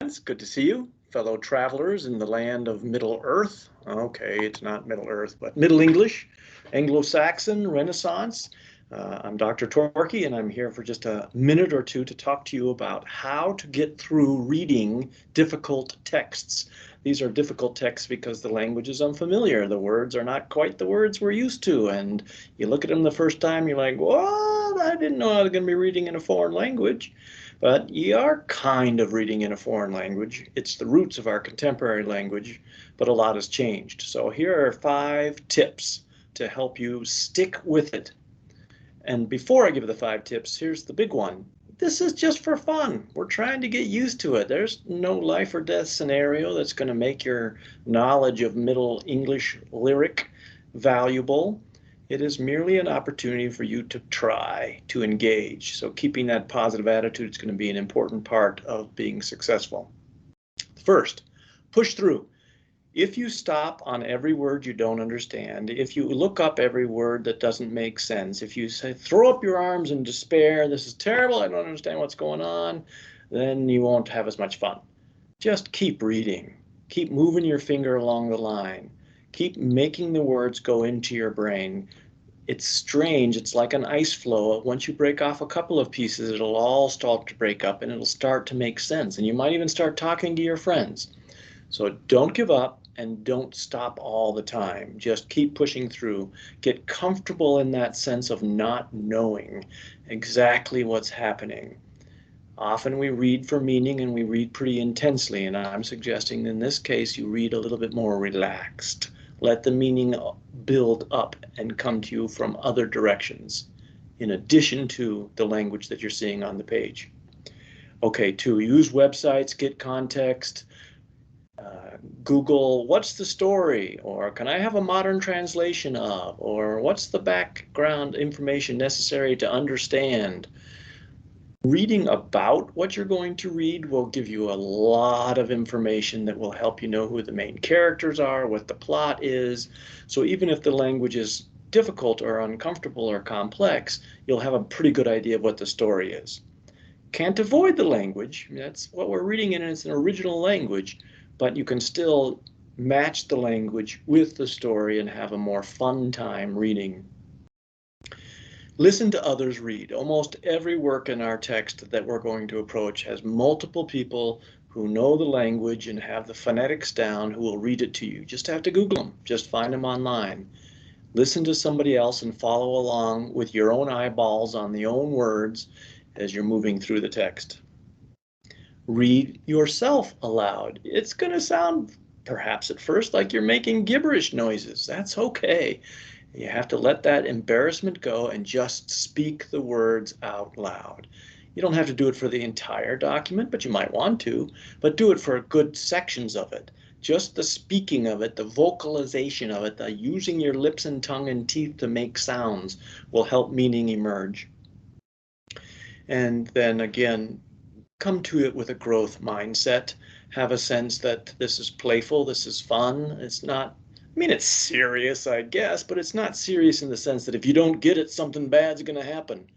It's good to see you, fellow travelers in the land of Middle Earth. Okay, it's not Middle Earth, but Middle English, Anglo-Saxon, Renaissance. I'm Dr. Torquay, and I'm here for just a minute or two to talk to you about how to get through reading difficult texts. These are difficult texts because the language is unfamiliar. The words are not quite the words we're used to, and you look at them the first time, you're like, what? I didn't know I was going to be reading in a foreign language. But you are kind of reading in a foreign language. It's the roots of our contemporary language, but a lot has changed. So here are 5 tips to help you stick with it. And before I give the 5 tips, here's the big one. This is just for fun. We're trying to get used to it. There's no life or death scenario that's going to make your knowledge of Middle English lyric valuable. It is merely an opportunity for you to try to engage. So keeping that positive attitude is going to be an important part of being successful. First, push through. If you stop on every word you don't understand, if you look up every word that doesn't make sense, if you say, throw up your arms in despair, this is terrible, I don't understand what's going on, then you won't have as much fun. Just keep reading. Keep moving your finger along the line. Keep making the words go into your brain. It's strange. It's like an ice flow. Once you break off a couple of pieces, it'll all start to break up and it'll start to make sense. And you might even start talking to your friends. So don't give up and don't stop all the time. Just keep pushing through. Get comfortable in that sense of not knowing exactly what's happening. Often we read for meaning and we read pretty intensely, and I'm suggesting in this case you read a little bit more relaxed. Let the meaning build up and come to you from other directions, in addition to the language that you're seeing on the page. Okay, 2, use websites, get context. Google, what's the story? Or can I have a modern translation of? Or what's the background information necessary to understand? Reading about what you're going to read will give you a lot of information that will help you know who the main characters are, what the plot is. So even if the language is difficult or uncomfortable or complex, you'll have a pretty good idea of what the story is. Can't avoid the language. That's what we're reading in. It's an original language, but you can still match the language with the story and have a more fun time reading. Listen to others read. Almost every work in our text that we're going to approach has multiple people who know the language and have the phonetics down who will read it to you. Just have to Google them. Just find them online. Listen to somebody else and follow along with your own eyeballs on the own words as you're moving through the text. Read yourself aloud. It's going to sound perhaps at first like you're making gibberish noises. That's okay. You have to let that embarrassment go and just speak the words out loud. You don't have to do it for the entire document, but you might want to, but do it for good sections of it. Just the speaking of it, the vocalization of it, the using your lips and tongue and teeth to make sounds will help meaning emerge. And then again, come to it with a growth mindset. Have a sense that this is playful, this is fun. It's not, I mean, it's serious, I guess, but it's not serious in the sense that if you don't get it, something bad's going to happen.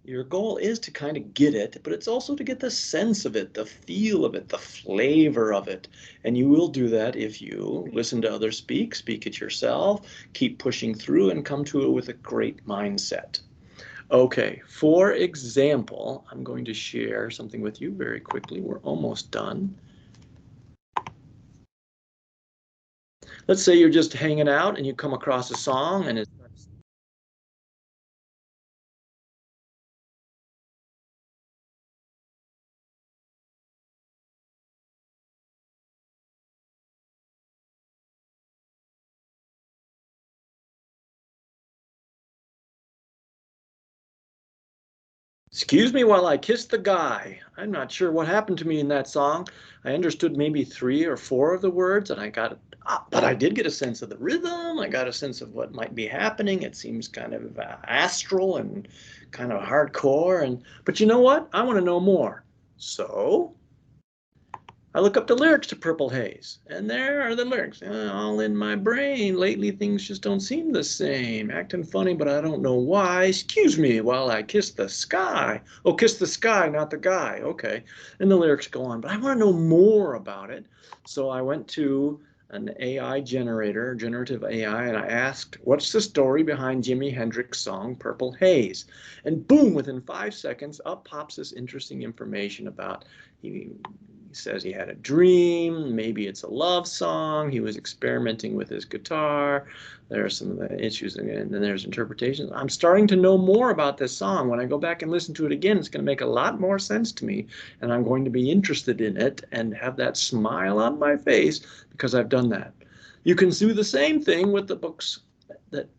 Your goal is to kind of get it, but it's also to get the sense of it, the feel of it, the flavor of it. And you will do that if you listen to others speak it yourself, keep pushing through, and come to it with a great mindset. Okay, for example, I'm going to share something with you very quickly. We're almost done. Let's say you're just hanging out and you come across a song and it's excuse me while I kiss the guy. I'm not sure what happened to me in that song. I understood maybe 3 or 4 of the words and I got it, but I did get a sense of the rhythm. I got a sense of what might be happening. It seems kind of astral and kind of hardcore. But you know what? I want to know more. So I look up the lyrics to Purple Haze, and there are the lyrics, all in my brain. Lately things just don't seem the same. Acting funny, but I don't know why. Excuse me while I kiss the sky. Oh, kiss the sky, not the guy. Okay. And the lyrics go on, but I want to know more about it. So I went to an AI generator, generative AI, and I asked, what's the story behind Jimi Hendrix's song Purple Haze? And boom, within 5 seconds, up pops this interesting information about he says he had a dream, maybe it's a love song, he was experimenting with his guitar, there are some of the issues, and then there's interpretations. I'm starting to know more about this song. When I go back and listen to it again, it's going to make a lot more sense to me, and I'm going to be interested in it and have that smile on my face because I've done that. You can do the same thing with the books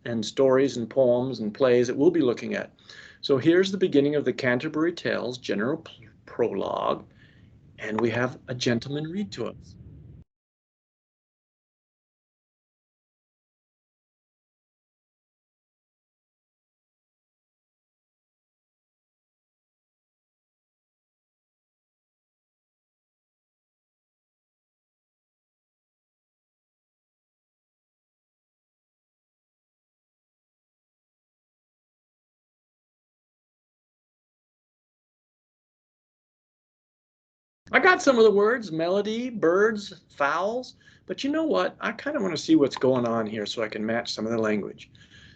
and stories and poems and plays that we'll be looking at. So here's the beginning of the Canterbury Tales general prologue, and we have a gentleman read to us. I got some of the words, melody, birds, fowls, but you know what? I kind of want to see what's going on here so I can match some of the language.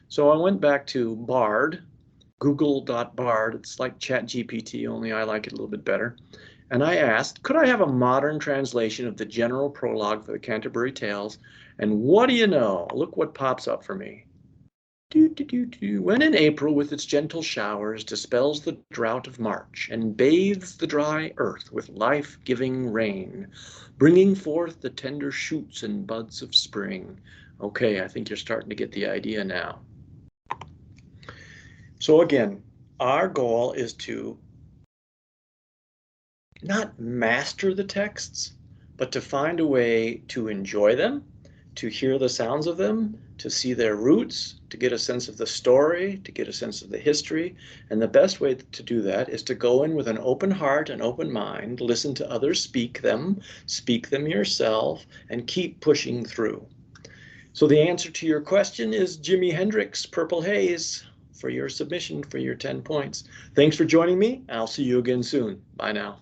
So I went back to Bard, google.bard. It's like ChatGPT, only I like it a little bit better. And I asked, could I have a modern translation of the general prologue for the Canterbury Tales? And what do you know? Look what pops up for me. When in April with its gentle showers dispels the drought of March and bathes the dry earth with life-giving rain, bringing forth the tender shoots and buds of spring. Okay, I think you're starting to get the idea now. So again, our goal is to not master the texts, but to find a way to enjoy them, to hear the sounds of them, to see their roots, to get a sense of the story, to get a sense of the history. And the best way to do that is to go in with an open heart and open mind, listen to others speak them yourself, and keep pushing through. So the answer to your question is Jimi Hendrix, Purple Haze, for your submission for your 10 points. Thanks for joining me. I'll see you again soon. Bye now.